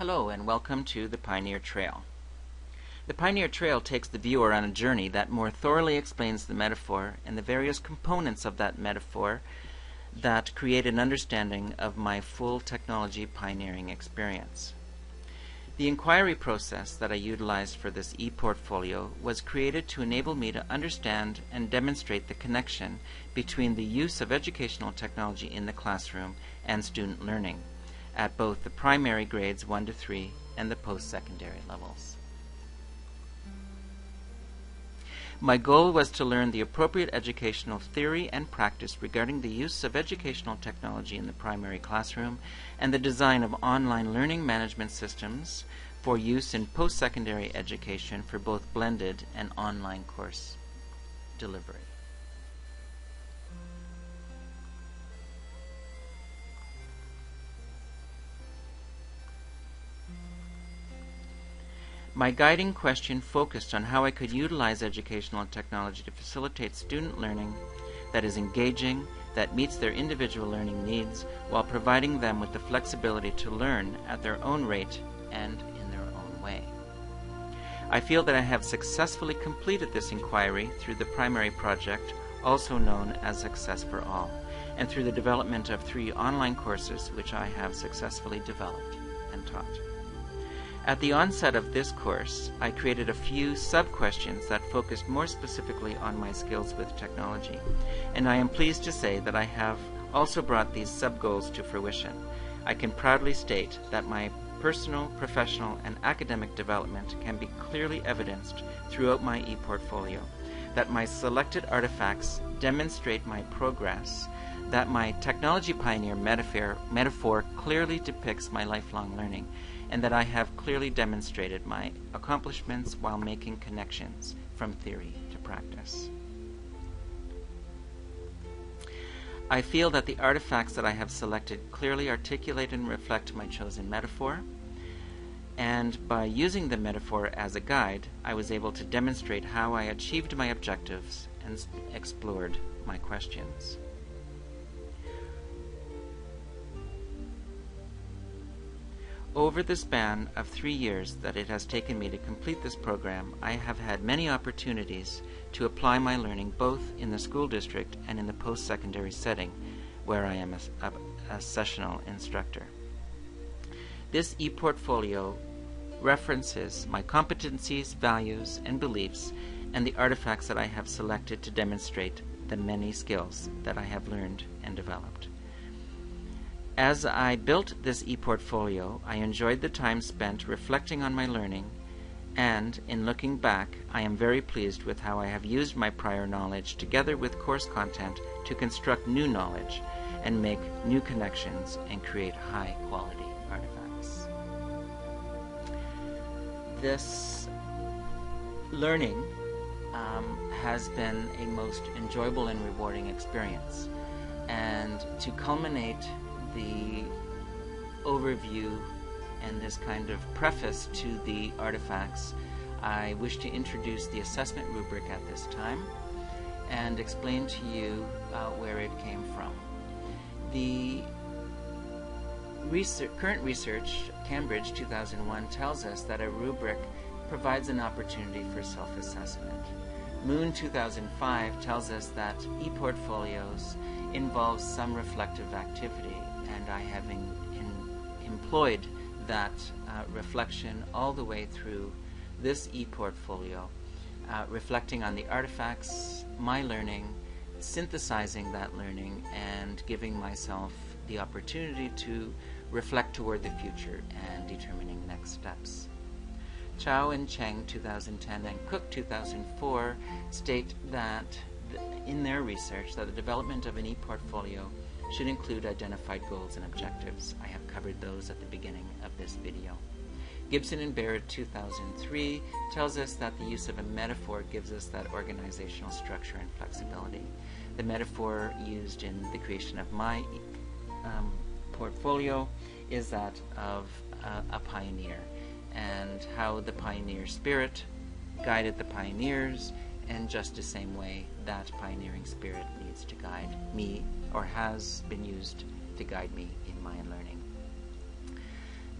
Hello and welcome to the Pioneer Trail. The Pioneer Trail takes the viewer on a journey that more thoroughly explains the metaphor and the various components of that metaphor that create an understanding of my full technology pioneering experience. The inquiry process that I utilized for this e-portfolio was created to enable me to understand and demonstrate the connection between the use of educational technology in the classroom and student learning at both the primary grades 1 to 3 and the post-secondary levels. My goal was to learn the appropriate educational theory and practice regarding the use of educational technology in the primary classroom and the design of online learning management systems for use in post-secondary education for both blended and online course delivery. My guiding question focused on how I could utilize educational technology to facilitate student learning that is engaging, that meets their individual learning needs, while providing them with the flexibility to learn at their own rate and in their own way. I feel that I have successfully completed this inquiry through the primary project, also known as Success for All, and through the development of 3 online courses which I have successfully developed and taught. At the onset of this course, I created a few sub-questions that focused more specifically on my skills with technology, and I am pleased to say that I have also brought these sub-goals to fruition. I can proudly state that my personal, professional, and academic development can be clearly evidenced throughout my e-portfolio, that my selected artifacts demonstrate my progress, that my technology pioneer metaphor clearly depicts my lifelong learning, and that I have clearly demonstrated my accomplishments while making connections from theory to practice. I feel that the artifacts that I have selected clearly articulate and reflect my chosen metaphor, and by using the metaphor as a guide, I was able to demonstrate how I achieved my objectives and explored my questions. Over the span of 3 years that it has taken me to complete this program, I have had many opportunities to apply my learning both in the school district and in the post-secondary setting, where I am a sessional instructor. This e-portfolio references my competencies, values, and beliefs, and the artifacts that I have selected to demonstrate the many skills that I have learned and developed. As I built this e-portfolio, I enjoyed the time spent reflecting on my learning, and in looking back, I am very pleased with how I have used my prior knowledge together with course content to construct new knowledge and make new connections and create high-quality artifacts. This learning has been a most enjoyable and rewarding experience, and to culminate the overview and this kind of preface to the artifacts, I wish to introduce the assessment rubric at this time and explain to you where it came from. The current research, Cambridge 2001, tells us that a rubric provides an opportunity for self-assessment. Moon 2005 tells us that e-portfolios involve some reflective activity, and I have employed that reflection all the way through this e-portfolio, reflecting on the artifacts, my learning, synthesizing that learning, and giving myself the opportunity to reflect toward the future and determining next steps. Chow and Cheng 2010 and Cook 2004 state that in their research that the development of an e-portfolio should include identified goals and objectives. I have covered those at the beginning of this video. Gibson and Barrett 2003 tells us that the use of a metaphor gives us that organizational structure and flexibility. The metaphor used in the creation of my portfolio is that of a pioneer, and how the pioneer spirit guided the pioneers, and just the same way that pioneering spirit needs to guide me, or has been used to guide me in my learning.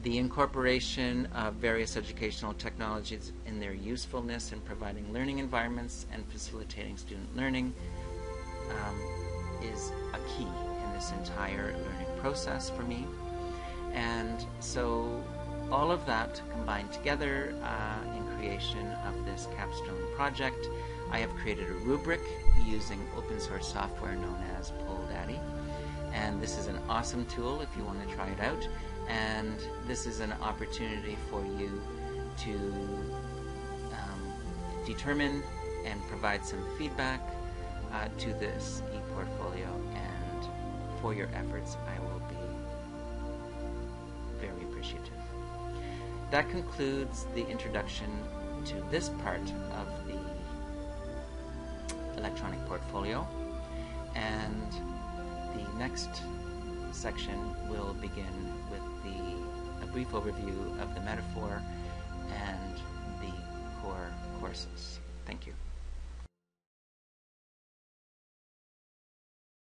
The incorporation of various educational technologies in their usefulness in providing learning environments and facilitating student learning is a key in this entire learning process for me. And so all of that combined together in creation of this capstone project. I have created a rubric using open source software known as PollDaddy. And this is an awesome tool if you want to try it out. And this is an opportunity for you to determine and provide some feedback to this ePortfolio. And for your efforts, I will be very appreciative. That concludes the introduction to this part of the electronic portfolio. And the next section will begin with a brief overview of the metaphor and the core courses. Thank you.